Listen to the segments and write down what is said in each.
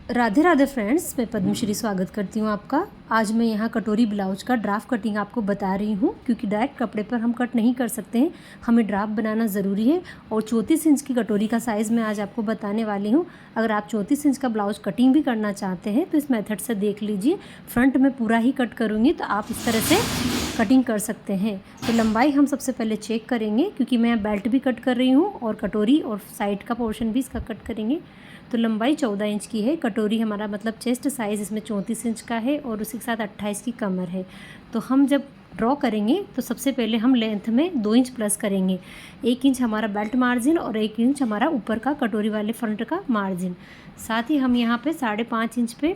Radhe Radhe friends, मैं पद्मश्री स्वागत करती हूँ आपका। आज मैं यहाँ कटोरी ब्लाउज का ड्राफ्ट कटिंग आपको बता रही हूँ, क्योंकि डायरेक्ट कपड़े पर हम कट नहीं कर सकते हैं, हमें ड्राफ्ट बनाना ज़रूरी है। और 34 इंच की कटोरी का साइज़ मैं आज आपको बताने वाली हूँ। अगर आप 34 इंच का ब्लाउज कटिंग भी करना चाहते हैं तो इस मेथड से देख लीजिए। फ्रंट में पूरा ही कट करूँगी तो आप इस तरह से कटिंग कर सकते हैं। तो लंबाई हम सबसे पहले चेक करेंगे, क्योंकि मैं बेल्ट भी कट कर रही हूँ और कटोरी और साइड का पोर्शन भी इसका कट करेंगे। तो लंबाई 14 इंच की है। कटोरी हमारा मतलब चेस्ट साइज़ इसमें 34 इंच का है और उसी के साथ 28 की कमर है। तो हम जब ड्रॉ करेंगे तो सबसे पहले हम लेंथ में 2 इंच प्लस करेंगे। 1 इंच हमारा बेल्ट मार्जिन और 1 इंच हमारा ऊपर का कटोरी वाले फ्रंट का मार्जिन। साथ ही हम यहाँ पे 5.5 इंच पे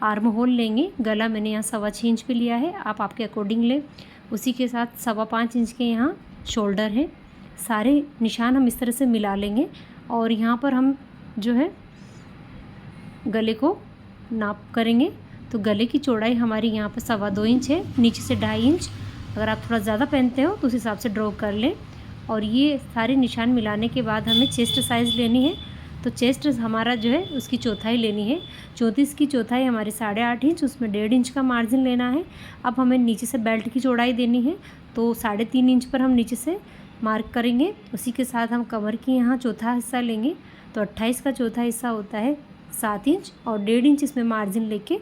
आर्म होल लेंगे। गला मैंने यहाँ 6.25 इंच पे लिया है, आप आपके अकॉर्डिंग लें। उसी के साथ 5.25 इंच के यहाँ शोल्डर है। सारे निशान हम इस तरह से मिला लेंगे और यहाँ पर हम जो है गले को नाप करेंगे। तो गले की चौड़ाई हमारी यहाँ पर 2.25 इंच है, नीचे से 2.5 इंच। अगर आप थोड़ा ज़्यादा पहनते हो तो उस हिसाब से ड्रॉ कर लें। और ये सारे निशान मिलाने के बाद हमें चेस्ट साइज़ लेनी है। तो चेस्ट हमारा जो है उसकी चौथाई लेनी है। 34 की चौथाई हमारी 8.5 इंच, उसमें 1.5 इंच का मार्जिन लेना है। अब हमें नीचे से बेल्ट की चौड़ाई देनी है, तो 3.5 इंच पर हम नीचे से मार्क करेंगे। उसी के साथ हम कमर की यहाँ चौथा हिस्सा लेंगे। तो 28 का चौथा हिस्सा होता है 7 इंच और 1.5 इंच इसमें मार्जिन लेके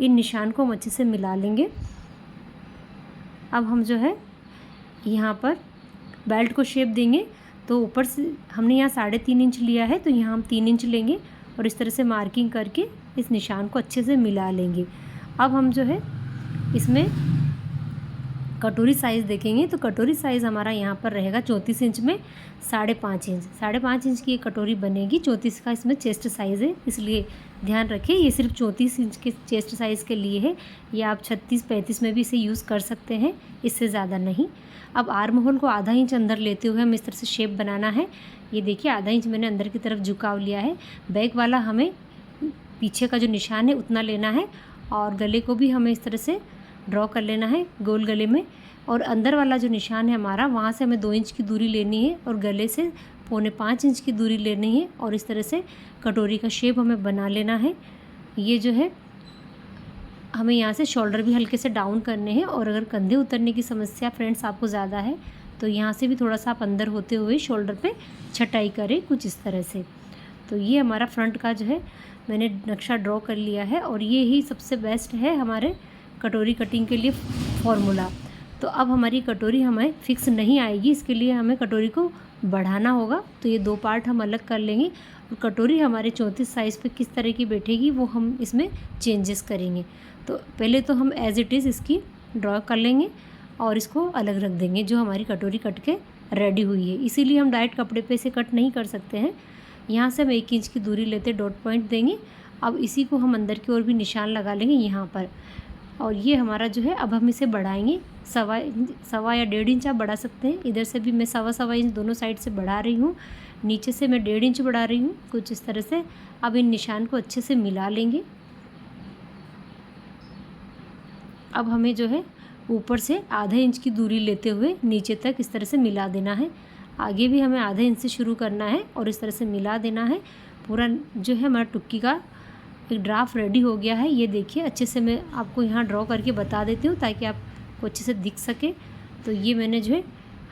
इन निशान को हम अच्छे से मिला लेंगे। अब हम जो है यहाँ पर बेल्ट को शेप देंगे। तो ऊपर से हमने यहाँ 3.5 इंच लिया है, तो यहाँ हम 3 इंच लेंगे और इस तरह से मार्किंग करके इस निशान को अच्छे से मिला लेंगे। अब हम जो है इसमें कटोरी साइज़ देखेंगे। तो कटोरी साइज़ हमारा यहाँ पर रहेगा 34 इंच में 5.5 इंच। 5.5 इंच की एक कटोरी बनेगी। 34 का इसमें चेस्ट साइज़ है, इसलिए ध्यान रखें ये सिर्फ 34 इंच के चेस्ट साइज़ के लिए है। या आप 36-35 में भी इसे यूज़ कर सकते हैं, इससे ज़्यादा नहीं। अब आर्म होल को आधा इंच अंदर लेते हुए हमें इस तरह से शेप बनाना है। ये देखिए आधा इंच मैंने अंदर की तरफ झुकाव लिया है। बैक वाला हमें पीछे का जो निशान है उतना लेना है और गले को भी हमें इस तरह से ड्रॉ कर लेना है गोल गले में। और अंदर वाला जो निशान है हमारा, वहाँ से हमें 2 इंच की दूरी लेनी है और गले से 4.25 इंच की दूरी लेनी है और इस तरह से कटोरी का शेप हमें बना लेना है। ये जो है हमें यहाँ से शोल्डर भी हल्के से डाउन करने हैं। और अगर कंधे उतरने की समस्या फ्रेंड्स आपको ज़्यादा है तो यहाँ से भी थोड़ा सा आप अंदर होते हुए शोल्डर पे छटाई करें कुछ इस तरह से। तो ये हमारा फ्रंट का जो है मैंने नक्शा ड्रॉ कर लिया है और ये ही सबसे बेस्ट है हमारे कटोरी कटिंग के लिए फॉर्मूला। तो अब हमारी कटोरी हमें फिक्स नहीं आएगी, इसके लिए हमें कटोरी को बढ़ाना होगा। तो ये 2 पार्ट हम अलग कर लेंगे और कटोरी हमारे 34 साइज़ पे किस तरह की बैठेगी वो हम इसमें चेंजेस करेंगे। तो पहले तो हम एज़ इट इज़ इसकी ड्रॉ कर लेंगे और इसको अलग रख देंगे जो हमारी कटोरी कट के रेडी हुई है। इसीलिए हम डायरेक्ट कपड़े पे इसे कट नहीं कर सकते हैं। यहाँ से हम 1 इंच की दूरी लेते डॉट पॉइंट देंगे। अब इसी को हम अंदर की ओर भी निशान लगा लेंगे यहाँ पर। और ये हमारा जो है अब हम इसे बढ़ाएंगे 1.25 या 1.5 इंच आप बढ़ा सकते हैं। इधर से भी मैं 1.25 इंच दोनों साइड से बढ़ा रही हूँ, नीचे से मैं 1.5 इंच बढ़ा रही हूँ कुछ इस तरह से। अब इन निशान को अच्छे से मिला लेंगे। अब हमें जो है ऊपर से आधे इंच की दूरी लेते हुए नीचे तक इस तरह से मिला देना है। आगे भी हमें आधे इंच से शुरू करना है और इस तरह से मिला देना है। पूरा जो है हमारा टुक्की का एक ड्राफ्ट रेडी हो गया है। ये देखिए अच्छे से मैं आपको यहाँ ड्रॉ करके बता देती हूँ ताकि आपको अच्छे से दिख सके। तो ये मैंने जो है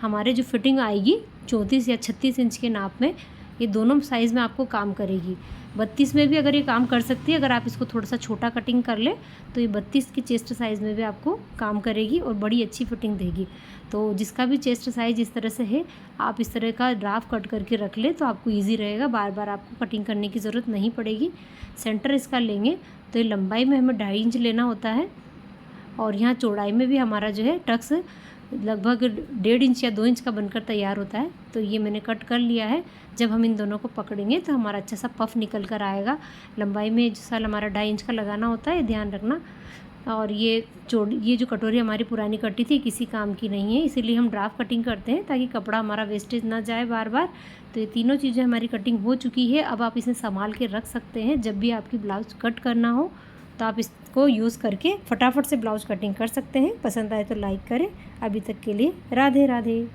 हमारे जो फिटिंग आएगी 34 या 36 इंच के नाप में, ये दोनों साइज़ में आपको काम करेगी। 32 में भी अगर ये काम कर सकती है, अगर आप इसको थोड़ा सा छोटा कटिंग कर ले तो ये 32 की चेस्ट साइज़ में भी आपको काम करेगी और बड़ी अच्छी फिटिंग देगी। तो जिसका भी चेस्ट साइज़ इस तरह से है, आप इस तरह का ड्राफ्ट कट करके रख ले तो आपको ईजी रहेगा, बार बार आपको कटिंग करने की ज़रूरत नहीं पड़ेगी। सेंटर इसका लेंगे तो ये लंबाई में हमें 2.5 इंच लेना होता है और यहाँ चौड़ाई में भी हमारा जो है टक्स लगभग 1.5 इंच या 2 इंच का बनकर तैयार होता है। तो ये मैंने कट कर लिया है। जब हम इन दोनों को पकड़ेंगे तो हमारा अच्छा सा पफ निकल कर आएगा। लंबाई में जो साल हमारा 2.5 इंच का लगाना होता है, ध्यान रखना। और ये जो कटोरी हमारी पुरानी कटी थी किसी काम की नहीं है, इसीलिए हम ड्राफ्ट कटिंग करते हैं ताकि कपड़ा हमारा वेस्टेज ना जाए बार बार। तो ये तीनों चीज़ें हमारी कटिंग हो चुकी है। अब आप इसे संभाल के रख सकते हैं। जब भी आपकी ब्लाउज कट करना हो तो आप इसको यूज़ करके फटाफट से ब्लाउज कटिंग कर सकते हैं। पसंद आए तो लाइक करें। अभी तक के लिए राधे राधे।